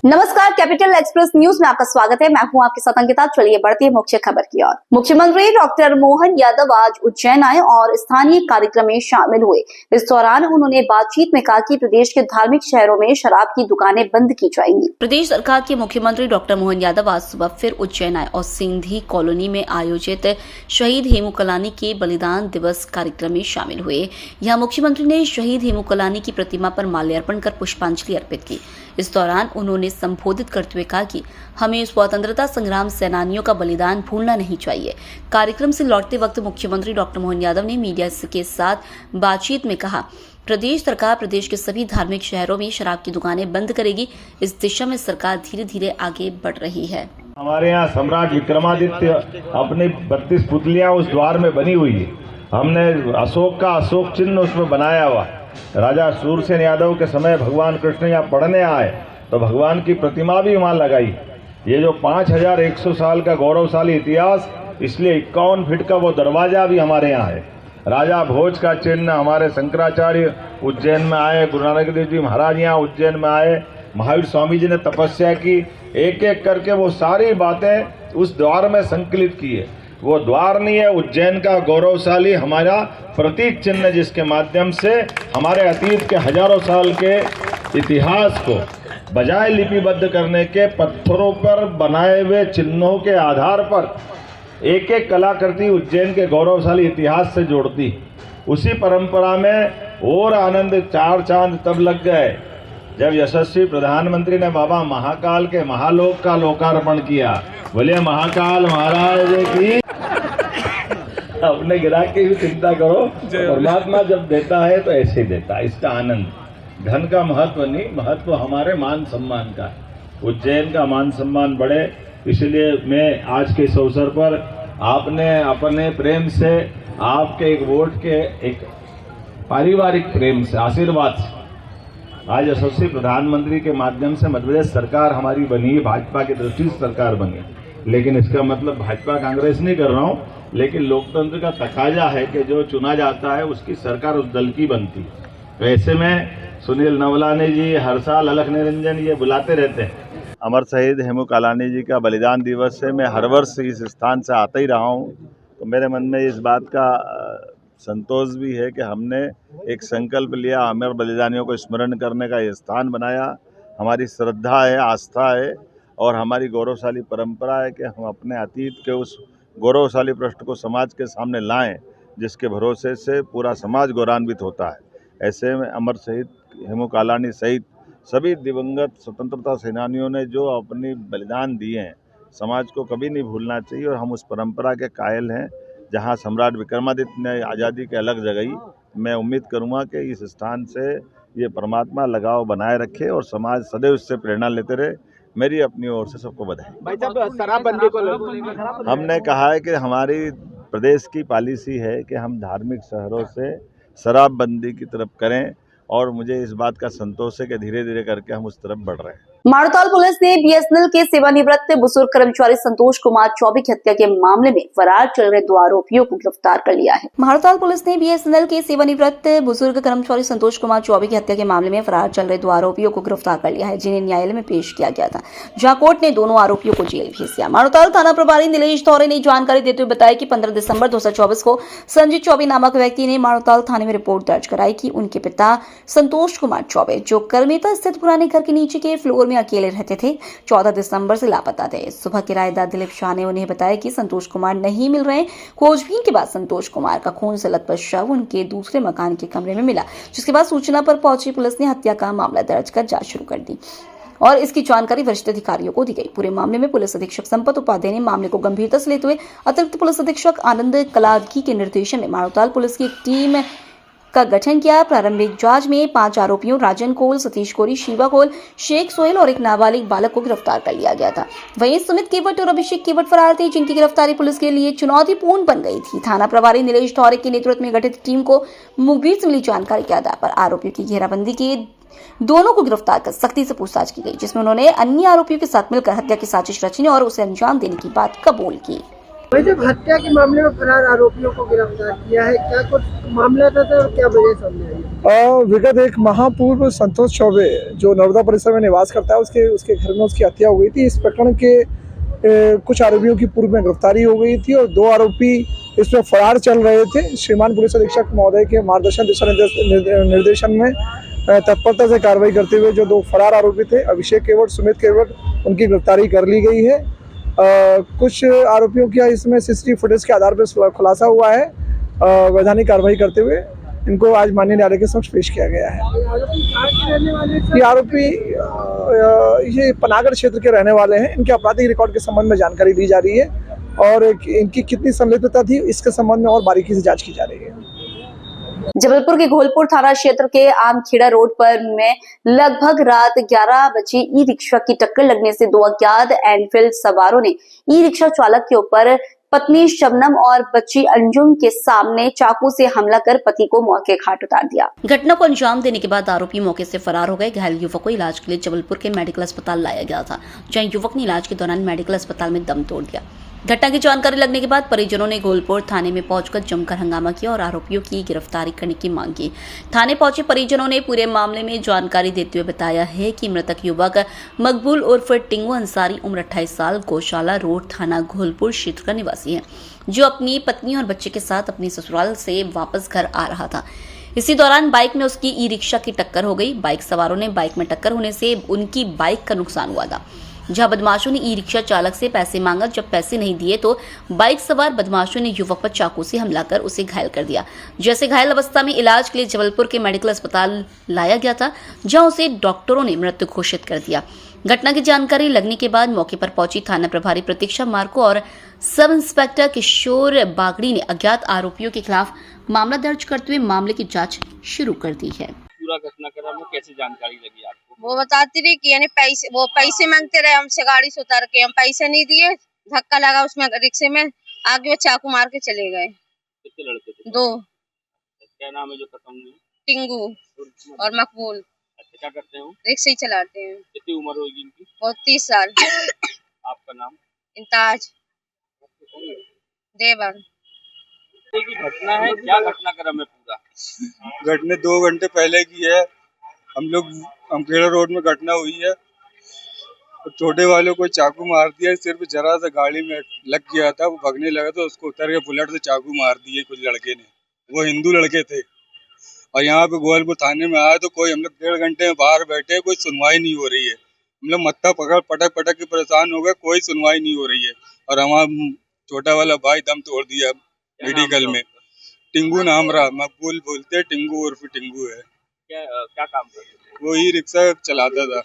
नमस्कार, capital express news में आपका स्वागत है। मैं हूं आपके साथ अंकिता। चलिए बढ़ते हैं मुख्य खबर की ओर। मुख्यमंत्री डॉक्टर मोहन यादव आज उज्जैन आए और स्थानीय कार्यक्रम में शामिल हुए। इस दौरान उन्होंने बातचीत में कहा कि प्रदेश के धार्मिक शहरों में शराब की दुकानें बंद की जाएंगी। प्रदेश सरकार के मुख्यमंत्री डॉक्टर मोहन यादव आज सुबह फिर उज्जैन आए और सिंधी कॉलोनी में आयोजित शहीद हेमू कलानी के बलिदान दिवस कार्यक्रम में शामिल हुए। यहाँ मुख्यमंत्री ने शहीद हेमू कलानी की प्रतिमा पर माल्यार्पण कर पुष्पांजलि अर्पित की। इस दौरान उन्होंने संबोधित करते हुए कहा कि हमें स्वतंत्रता संग्राम सेनानियों का बलिदान भूलना नहीं चाहिए। कार्यक्रम से लौटते वक्त मुख्यमंत्री डॉक्टर मोहन यादव ने मीडिया के साथ बातचीत में कहा, प्रदेश सरकार प्रदेश के सभी धार्मिक शहरों में शराब की दुकानें बंद करेगी। इस दिशा में सरकार धीरे धीरे आगे बढ़ रही है। हमारे यहाँ सम्राट विक्रमादित्य अपनी 32 पुतलियां उस द्वार में बनी हुई है। हमने अशोक का अशोक चिन्ह उसमें बनाया हुआ। राजा सूरसेन यादव के समय भगवान कृष्ण यहाँ पढ़ने आए तो भगवान की प्रतिमा भी वहाँ लगाई। ये जो 5100 साल का गौरवशाली इतिहास, इसलिए 51 फीट का वो दरवाजा भी हमारे यहाँ है। राजा भोज का चिन्ह, हमारे शंकराचार्य उज्जैन में आए, गुरु नानक देव जी महाराज यहाँ उज्जैन में आए, महावीर स्वामी जी ने तपस्या की, एक एक करके वो सारी बातें उस द्वार में संकलित की है। वो द्वार नहीं है, उज्जैन का गौरवशाली हमारा प्रतीक चिन्ह, जिसके माध्यम से हमारे अतीत के हजारों साल के इतिहास को बजाय लिपिबद्ध करने के पत्थरों पर बनाए हुए चिन्हों के आधार पर एक एक कलाकृति उज्जैन के गौरवशाली इतिहास से जोड़ती। उसी परंपरा में और आनंद 4 चांद तब लग गए जब यशस्वी प्रधानमंत्री ने बाबा महाकाल के महालोक का लोकार्पण किया। बोले महाकाल महाराज की। अपने ग्राहक की भी चिंता करो, परमात्मा जब देता है तो ऐसे ही देता है। इसका आनंद धन का महत्व नहीं, महत्व हमारे मान सम्मान का। उज्जैन का मान सम्मान बढ़े, इसलिए मैं आज के इस अवसर पर आपने अपने प्रेम से, आपके एक वोट के एक पारिवारिक प्रेम से, आशीर्वाद से आज यशस्वी प्रधानमंत्री के माध्यम से मध्य प्रदेश सरकार हमारी बनी है। भाजपा की दृष्टि से सरकार बनी है, लेकिन इसका मतलब भाजपा कांग्रेस नहीं कर रहा हूँ, लेकिन लोकतंत्र का तकाजा है कि जो चुना जाता है उसकी सरकार उस दल की बनती है। तो ऐसे में सुनील नवलानी जी हर साल अलख निरंजन ये बुलाते रहते हैं। अमर शहीद हेमू कलानी जी का बलिदान दिवस है। मैं हर वर्ष इस स्थान से आता ही रहा हूँ, तो मेरे मन में इस बात का संतोष भी है कि हमने एक संकल्प लिया, अमर बलिदानियों को स्मरण करने का ये स्थान बनाया। हमारी श्रद्धा है, आस्था है और हमारी गौरवशाली परंपरा है कि हम अपने अतीत के उस गौरवशाली पृष्ठ को समाज के सामने लाएं, जिसके भरोसे से पूरा समाज गौरवान्वित होता है। ऐसे में अमर शहीद हेमू कलानी सहित सभी दिवंगत स्वतंत्रता सेनानियों ने जो अपनी बलिदान दिए हैं, समाज को कभी नहीं भूलना चाहिए। और हम उस परंपरा के कायल हैं जहां सम्राट विक्रमादित्य ने आज़ादी के अलग जगाई। मैं उम्मीद करूंगा कि इस स्थान से ये परमात्मा लगाव बनाए रखे और समाज सदैव इससे प्रेरणा लेते रहे। मेरी अपनी ओर से सबको बधाई। भाई साहब, शराबबंदी को हमने कहा है कि हमारी प्रदेश की पॉलिसी है कि हम धार्मिक शहरों से शराबबंदी की तरफ करें और मुझे इस बात का संतोष है कि धीरे धीरे करके हम उस तरफ बढ़ रहे हैं। मारूताल पुलिस ने बीएसएनएल के सेवानिवृत्त बुजुर्ग कर्मचारी संतोष कुमार चौबे की हत्या के मामले में फरार चल रहे 2 आरोपियों को गिरफ्तार कर लिया है। मारूताल पुलिस ने बीएसएनएल के सेवानिवृत्त बुजुर्ग कर्मचारी संतोष कुमार चौबे की हत्या के मामले में फरार चल रहे 2 आरोपियों को गिरफ्तार कर लिया है, जिन्हें न्यायालय में पेश किया गया था, जहाँ कोर्ट ने दोनों आरोपियों को जेल भेज दिया। मारूताल थाना प्रभारी नीलेश धौरे ने जानकारी देते हुए बताया कि 15 दिसंबर 2024 को संजीत चौबे नामक व्यक्ति ने मारूताल थाने में रिपोर्ट दर्ज कराई कि उनके पिता संतोष कुमार चौबे, जो करमेता स्थित पुराने घर के नीचे के फ्लोर में अकेले रहते थे, 14 दिसंबर से लापता थे। सुबह किराएदार दिलीप शाह ने उन्हें बताया कि संतोष कुमार नहीं मिल रहे। खोजबीन के बाद संतोष कुमार का खून से लथपथ शव उनके दूसरे मकान के कमरे में मिला, जिसके बाद सूचना पर पहुंची पुलिस ने हत्या का मामला दर्ज कर जांच शुरू कर दी और इसकी जानकारी वरिष्ठ अधिकारियों को दी गई। पूरे मामले में पुलिस अधीक्षक संपत उपाध्याय ने मामले को गंभीरता से लेते हुए अतिरिक्त पुलिस अधीक्षक आनंद कलादगी के निर्देशन में मारूताल पुलिस की एक टीम का गठन किया। प्रारंभिक जांच में 5 आरोपियों राजन कोल, सतीश कोरी, शिवा कोल, शेख सोहेल और एक नाबालिग बालक को गिरफ्तार कर लिया गया था। वहीं सुमित केवट और अभिषेक केवट फरार थे, जिनकी गिरफ्तारी पुलिस के लिए चुनौतीपूर्ण बन गई थी। थाना प्रभारी नीलेश धौरे के नेतृत्व में गठित टीम को मुखबिर से मिली जानकारी के आधार पर आरोपियों की घेराबंदी की दोनों को गिरफ्तार कर सख्ती से पूछताछ की गई, जिसमें उन्होंने अन्य आरोपियों के साथ मिलकर हत्या की साजिश रचने और उसे अंजाम देने की बात कबूल की। भाई जब हत्या के मामले में फरार आरोपियों को गिरफ्तार किया है, क्या कुछ मामला था और क्या वजह सामने आई? विगत एक महापूर्व संतोष चौबे जो नर्मदा परिसर में निवास करता है, उसके घर में उसकी हत्या हो गई थी। इस प्रकरण के कुछ आरोपियों की पूर्व में गिरफ्तारी हो गई थी और 2 आरोपी इसमें फरार चल रहे थे। श्रीमान पुलिस अधीक्षक महोदय के मार्गदर्शन दिशा निर्देशन में तत्परता से कार्रवाई करते हुए जो 2 फरार आरोपी थे, अभिषेक केवट, सुमित केवट, उनकी गिरफ्तारी कर ली गई है। कुछ आरोपियों का इसमें सीसीटीवी फुटेज के आधार पर खुलासा हुआ है। वैधानिक कार्रवाई करते हुए इनको आज माननीय न्यायालय के समक्ष पेश किया गया है। ये आरोपी ये पनागढ़ क्षेत्र के रहने वाले हैं। इनके आपराधिक रिकॉर्ड के संबंध में जानकारी ली जा रही है और इनकी कितनी संलिप्तता थी इसके संबंध में और बारीकी से जांच की जा रही है। जबलपुर के घोलपुर थाना क्षेत्र के आमखेड़ा रोड पर में लगभग रात 11 बजे ई रिक्शा की टक्कर लगने से 2 अज्ञात एनफील्ड सवारों ने ई रिक्शा चालक के ऊपर पत्नी शबनम और बच्ची अंजुम के सामने चाकू से हमला कर पति को मौके घाट उतार दिया। घटना को अंजाम देने के बाद आरोपी मौके से फरार हो गए। घायल युवक को इलाज के लिए जबलपुर के मेडिकल अस्पताल लाया गया था, जहां युवक ने इलाज के दौरान मेडिकल अस्पताल में दम तोड़ दिया। घटना की जानकारी लगने के बाद परिजनों ने घोलपुर थाने में पहुंचकर जमकर हंगामा किया और आरोपियों की गिरफ्तारी करने की मांग की। थाने पहुंचे परिजनों ने पूरे मामले में जानकारी देते हुए बताया है कि मृतक युवक मकबूल उर्फ टिंगू अंसारी, उम्र 28 साल, गौशाला रोड, थाना घोलपुर क्षेत्र का निवासी है, जो अपनी पत्नी और बच्चे के साथ अपने ससुराल से वापस घर आ रहा था। इसी दौरान बाइक में उसकी ई रिक्शा की टक्कर हो गई। बाइक सवारों ने बाइक में टक्कर होने से उनकी बाइक का नुकसान हुआ था, जहां बदमाशों ने ई रिक्शा चालक से पैसे मांगा। जब पैसे नहीं दिए तो बाइक सवार बदमाशों ने युवक पर चाकू से हमला कर उसे घायल कर दिया। जैसे घायल अवस्था में इलाज के लिए जबलपुर के मेडिकल अस्पताल लाया गया था, जहां उसे डॉक्टरों ने मृत घोषित कर दिया। घटना की जानकारी लगने के बाद मौके पर पहुंची थाना प्रभारी प्रतीक्षा मार्को और सब इंस्पेक्टर किशोर बागड़ी ने अज्ञात आरोपियों के खिलाफ मामला दर्ज करते हुए मामले की जांच शुरू कर दी है। पूरा घटनाक्रम में कैसे जानकारी लगी आपको? वो बताती रही कि यानी पैसे मांगते रहे हमसे गाड़ी से उतार के, हम पैसे नहीं दिए, धक्का लगा उसमें रिक्शे में, आगे वो चाकू मार के चले गए। कितने लड़के थे? 2। क्या नाम है जो खत्म हुए? टिंगू और मकबूल। अच्छा, क्या करते हैं वो? रिक्शे ही चलाते हैं। कितनी उम्र होगी इनकी? वो 30 साल। आपका नाम? इंताज देवर। की घटना है, क्या घटनाक्रम है पूरा? घटना 2 घंटे पहले की है। हम लोग आमखेड़ा रोड में घटना हुई है। तो छोटे वालों को चाकू मार दिया, सिर्फ जरा सा गाड़ी में लग गया था, वो भगने लगा तो उसको उतर के बुलेट से चाकू मार दिए कुछ लड़के ने। वो हिंदू लड़के थे और यहाँ पे गोलपुर थाने में आए तो कोई, हम लोग 1.5 घंटे में बाहर बैठे, कोई सुनवाई नहीं हो रही है। हम लोग मत्था पटक पटक के परेशान हो गए, कोई सुनवाई नहीं हो रही है। और हमारा छोटा वाला भाई दम तोड़ दिया मेडिकल में। टिंगू नाम रहा, मकबूल बोलते, टिंगू उर्फ टिंगू है। क्या काम करते थे? वो ई रिक्शा चलाता था,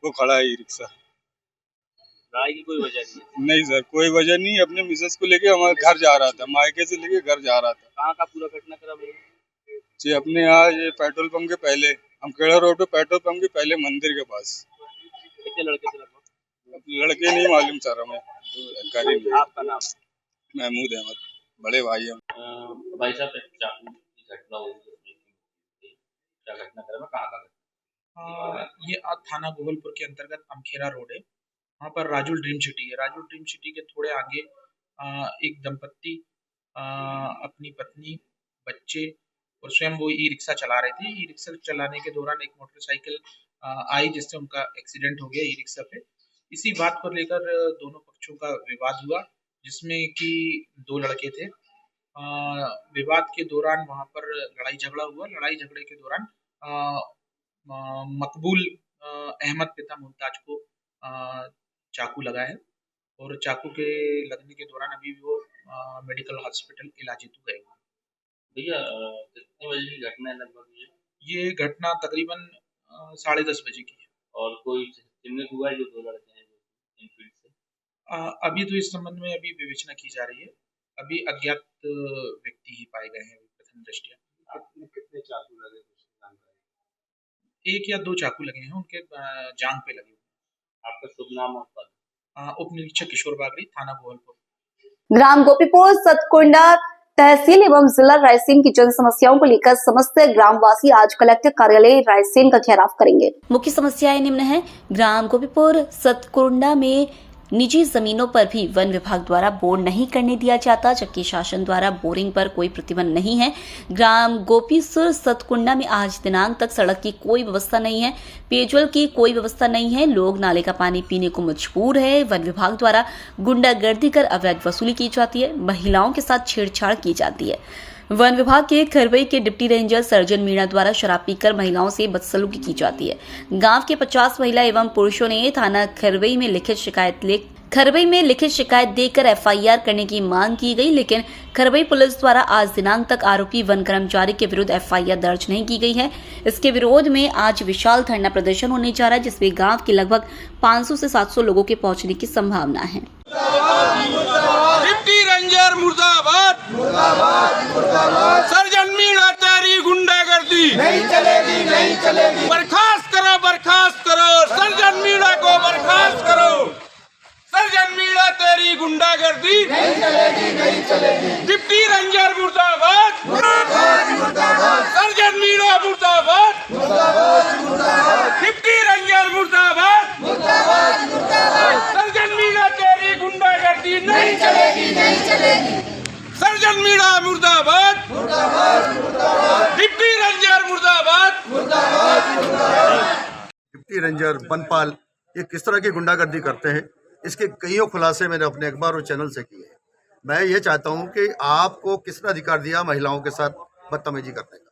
वो खड़ा है ई रिक्शा। लड़ाई की कोई वजह नहीं? नहीं सर, कोई वजह नहीं। अपने मिसेस को लेके हमारे घर जा रहा था, मायके से लेके घर जा रहा था। कहाँ का पूरा घटनाक्रम है? जी अपने यहाँ ये पेट्रोल पंप के पहले, आमखेड़ा रोड पे पेट्रोल पंप के पहले मंदिर के पास। कितने लड़के थे लगभग? लड़के नहीं मालूम सर हमें, जानकारी नहीं। आपका नाम? महमूद अहमद, बड़े भाई हैं। भाई साहब, चाकू की घटना हुई, क्या घटनाक्रम है, कहाँ का? ये थाना गोहलपुर के अंतर्गत आमखेड़ा रोड है। वहाँ पर राजुल ड्रीम सिटी है। राजुल ड्रीम सिटी के थोड़े आगे एक दंपत्ति अपनी पत्नी, बच्चे और स्वयं वो ई रिक्शा चला रहे थे। ई रिक्शा चलाने के दौरान एक मोटरसाइकिल आई जिससे उनका एक्सीडेंट हो गया ई रिक्शा पे। इसी बात को लेकर दोनों पक्षों का विवाद हुआ, जिसमें कि 2 लड़के थे। विवाद के दौरान वहाँ पर लड़ाई झगड़ा हुआ। लड़ाई झगड़े के दौरान मकबूल अहमद पिता मुमताज को चाकू लगा है और चाकू के लगने के दौरान अभी वो मेडिकल हॉस्पिटल इलाज हेतु गए हुए। भैया, कितने बजे की घटना है लगभग? ये घटना तकरीबन 10:30 बजे की है। और कोई चिन्हित हुआ है जो 2 लड़के हैं इनफील्ड से? अभी तो इस संबंध में अभी विवेचना की जा रही है। अभी अज्ञात व्यक्ति ही पाए गए हैं प्रथम दृष्टया। कितने चाकू लगे? 1 या 2 चाकू लगे हैं, उनके जांघ पे लगे हुए। आपका शुभ नाम और पद? उप निरीक्षक किशोर बागड़ी, थाना गोहलपुर। ग्राम गोपीपुर सतकुंडा तहसील एवं जिला रायसेन की जन समस्याओं को लेकर समस्त ग्रामवासी आज कलेक्टर कार्यालय रायसेन का घेराव करेंगे। मुख्य समस्याएं निम्न है। ग्राम गोपीपुर सतकुंडा में निजी जमीनों पर भी वन विभाग द्वारा बोर नहीं करने दिया जाता, जबकि शासन द्वारा बोरिंग पर कोई प्रतिबंध नहीं है। ग्राम गोपीसुर सतकुंडा में आज दिनांक तक सड़क की कोई व्यवस्था नहीं है, पेयजल की कोई व्यवस्था नहीं है, लोग नाले का पानी पीने को मजबूर है। वन विभाग द्वारा गुंडागर्दी कर अवैध वसूली की जाती है, महिलाओं के साथ छेड़छाड़ की जाती है। वन विभाग के खरवई के डिप्टी रेंजर सर्जन मीणा द्वारा शराब पीकर महिलाओं से बदसलूकी की जाती है। गांव के 50 महिला एवं पुरुषों ने थाना खरवई में लिखित शिकायत देकर एफआईआर करने की मांग की गई, लेकिन खरवई पुलिस द्वारा आज दिनांक तक आरोपी वन कर्मचारी के विरुद्ध एफआईआर दर्ज नहीं की गई है। इसके विरोध में आज विशाल धरना प्रदर्शन होने जा रहा है, जिसमें गांव के लगभग 500 से 700 लोगों के पहुंचने की संभावना है। डिप्टी रेंजर मुर्दाबाद, सर्जन मीणा तेरी गुंडागर्दी नहीं चलेगी, नहीं चलेगी। बर्खास्त करो सर्जन मीणा को बर्खास्त करो। सर्जन मीणा तेरी गुंडागर्दी नहीं चलेगी, नहीं चलेगी। डिप्टी रेंजर मुर्दाबाद, सर्जन मीणा मुर्दाबाद, डिप्टी रेंजर मुर्दाबाद, सर्जन मीणा तेरी गुंडागर्दी नहीं चलेगी, नहीं चलेगी। सर्जन मीणा मुर्दाबाद, डिप्टी रेंजर मुर्दाबाद, डिप्टी रेंजर बनपाल ये किस तरह की गुंडागर्दी करते हैं, इसके कईयों खुलासे मैंने अपने अखबार और चैनल से किए हैं। मैं ये चाहता हूं कि आपको किसने अधिकार दिया महिलाओं के साथ बदतमीजी करने का।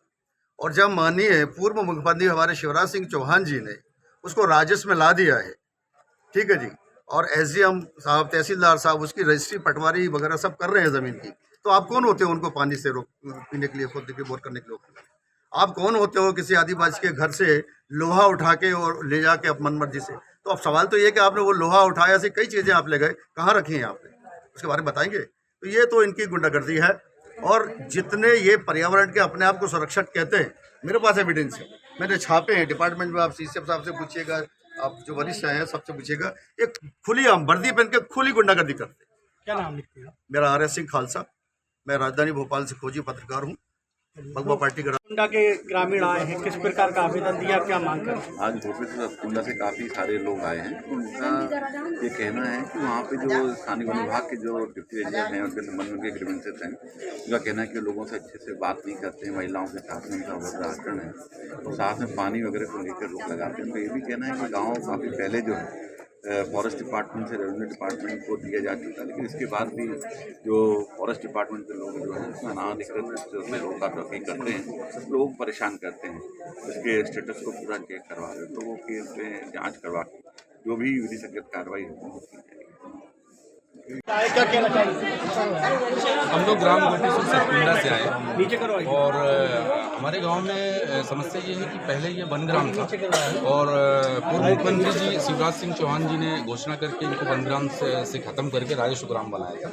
और जब माननीय पूर्व मुख्यमंत्री हमारे शिवराज सिंह चौहान जी ने उसको राजस्व में ला दिया है, ठीक है जी, और एसडीएम साहब, तहसीलदार साहब उसकी रजिस्ट्री पटवारी वगैरह सब कर रहे हैं ज़मीन की, तो आप कौन होते हो उनको पानी से पीने के लिए, खुद के बोर करने के लिए? आप कौन होते हो किसी आदिवासी के घर से लोहा उठा के और ले जाके आप मनमर्जी से? तो अब सवाल तो ये कि आपने वो लोहा उठाया, ऐसी कई चीज़ें आप ले गए, कहाँ रखी हैं आपने, उसके बारे में बताएंगे? तो ये तो इनकी गुंडागर्दी है। और जितने ये पर्यावरण के अपने आप को संरक्षक कहते हैं, मेरे पास एविडेंस है, मैंने छापे हैं डिपार्टमेंट में, आप सीसीएफ साहब से पूछिएगा, आप जो वरिष्ठ हैं सबसे पूछिएगा, एक खुली हम वर्दी पहन के खुली गुंडागर्दी करते हैं। क्या नाम लिखते हैं? मेरा RS सिंह खालसा, मैं राजधानी भोपाल से खोजी पत्रकार हूँ, भगवा पार्टी का। कुंडा के ग्रामीण आए हैं, किस प्रकार का आवेदन दिया, क्या मांग कर? आज गोपीसुर सतकुंडा से काफ़ी सारे लोग आए हैं। उनका ये कहना है कि वहाँ पे जो स्थानीय वन विभाग के जो डिप्टी रेंजर हैं उसके संबंध में उनके ग्रीवेंसेस हैं। उनका कहना है कि लोगों से अच्छे से बात नहीं करते हैं, महिलाओं के साथ में उनका बहुत आचरण है और साथ में पानी वगैरह को लेकर लोग लगाते हैं। तो ये भी कहना है कि गाँव काफ़ी पहले जो है फॉरेस्ट डिपार्टमेंट से रेवेन्यू डिपार्टमेंट को दिया जा चुका, लेकिन इसके बाद भी जो फॉरेस्ट डिपार्टमेंट के लोग जो हैं उसमें अनाधिकृत लोगों का ट्रैकिंग करते हैं, लोग परेशान करते हैं, उसके स्टेटस को पूरा चेक करवा रहे हैं, लोगों के उस पर जाँच करवा के जो भी विधि संगत कार्रवाई होती है। हम लोग ग्राम गोपीसुर सतकुंडा से आए और हमारे गांव में समस्या ये है कि पहले ये वन ग्राम था और पूर्व मुख्यमंत्री जी शिवराज सिंह चौहान जी ने घोषणा करके इनको वन ग्राम से ख़त्म करके राजस्व ग्राम बनाया था,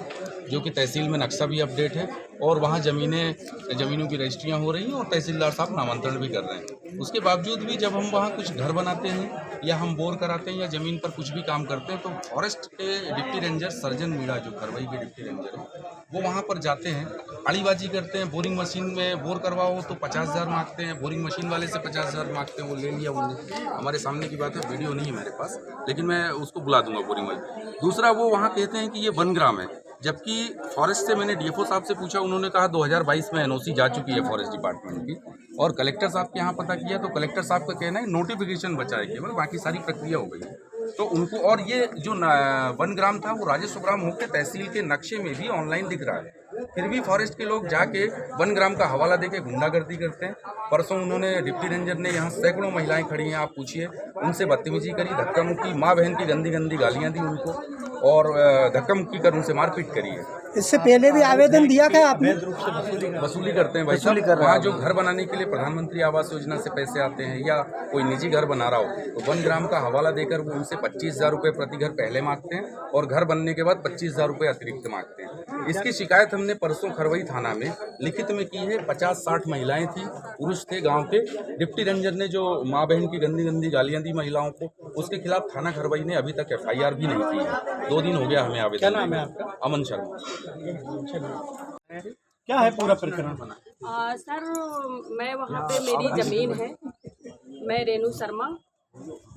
जो कि तहसील में नक्शा भी अपडेट है और वहाँ ज़मीनों की रजिस्ट्रियाँ हो रही हैं और तहसीलदार साहब नामांतरण भी कर रहे हैं। उसके बावजूद भी जब हम वहाँ कुछ घर बनाते हैं या हम बोर कराते हैं या ज़मीन पर कुछ भी काम करते हैं तो फॉरेस्ट के डिप्टी रेंजर सर्जन मीणा जो खरवई के डिप्टी रेंजर है वो वहाँ पर जाते हैं, अड़ीबाजी करते हैं। बोरिंग मशीन में बोर करवाओ तो 50,000 मांगते हैं, बोरिंग मशीन वाले से 50,000 मांगते हैं, वो ले लिया उन्होंने। हमारे सामने की बात है, वीडियो नहीं है मेरे पास, लेकिन मैं उसको बुला दूंगा बोरिंग वाले। दूसरा, वो वहाँ कहते हैं कि ये वन ग्राम है, जबकि फॉरेस्ट से मैंने डीएफओ साहब से पूछा, उन्होंने कहा 2022 में एनओसी जा चुकी है फॉरेस्ट डिपार्टमेंट की और कलेक्टर साहब के यहाँ पता किया तो कलेक्टर साहब का कहना है नोटिफिकेशन बचा है केवल, बाकी सारी प्रक्रिया हो गई है। तो उनको, और ये जो वन ग्राम था वो राजस्व ग्राम होकर तहसील के नक्शे में भी ऑनलाइन दिख रहा है, फिर भी फॉरेस्ट के लोग जाके वन ग्राम का हवाला देके गुंडागर्दी करते हैं। परसों उन्होंने डिप्टी रेंजर ने यहाँ सैकड़ों महिलाएं खड़ी हैं, आप पूछिए, उनसे बदतमीजी करी, धक्का मुक्की, माँ बहन की गंदी गंदी गालियाँ दी उनको और धक्का मुक्की कर उनसे मारपीट करी है। इससे पहले भी आवेदन दिया था आपने? वसूली करते हैं भाई साहब। वहाँ जो घर बनाने के लिए प्रधानमंत्री आवास योजना से पैसे आते हैं या कोई निजी घर बना रहा हो तो वन ग्राम का हवाला देकर वो उनसे 25,000 रुपये प्रति घर पहले मांगते हैं और घर बनने के बाद 25,000 रुपये अतिरिक्त मांगते हैं। इसकी शिकायत हमने परसों खरवई थाना में लिखित में की है। 50-60 महिलाएं थी, पुरुष थे गांव के। डिप्टी रेंजर ने जो माँ बहन की गंदी गंदी गालियां दी महिलाओं को, उसके खिलाफ थाना खरवई ने अभी तक FIR भी नहीं की है। 2 दिन हो गया हमें आवेदन। क्या नाम है आपका? अमन शर्मा। क्या है पूरा प्रकरण? सर, मैं वहाँ पे मेरी ज़मीन है, मैं रेणु शर्मा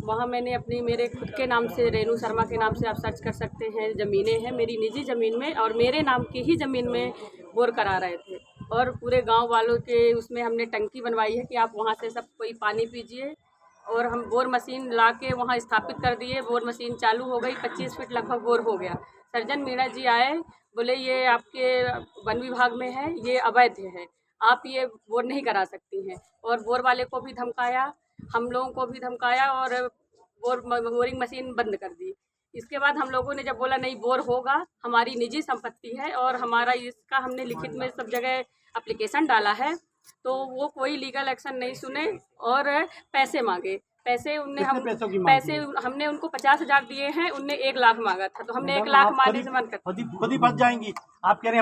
वहाँ मैंने अपनी मेरे खुद के नाम से रेनू शर्मा के नाम से आप सर्च कर सकते हैं, ज़मीनें हैं मेरी निजी ज़मीन में और मेरे नाम की ही ज़मीन में बोर करा रहे थे। और पूरे गांव वालों के उसमें हमने टंकी बनवाई है कि आप वहाँ से सब कोई पानी पीजिए। और हम बोर मशीन ला के वहाँ स्थापित कर दिए, बोर मशीन चालू हो गई, 25 फीट लगभग बोर हो गया। सर्जन मीणा जी आए, बोले ये आपके वन विभाग में है, ये अवैध है, आप ये बोर नहीं करा सकती हैं। और बोर वाले को भी धमकाया, हम लोगों को भी धमकाया और बोरिंग मशीन बंद कर दी। इसके बाद हम लोगों ने जब बोला नहीं बोर होगा, हमारी निजी संपत्ति है और हमारा इसका हमने लिखित में सब जगह एप्लीकेशन डाला है, तो वो कोई लीगल एक्शन नहीं सुने और पैसे मांगे। पैसे उनने पैसे हमने उनको 50,000 दिए हैं, उनने 1 लाख मांगा था, तो हमने 1 लाख मांगने से मन कर खुद ही फंस जाएंगी आप कह रहे हैं।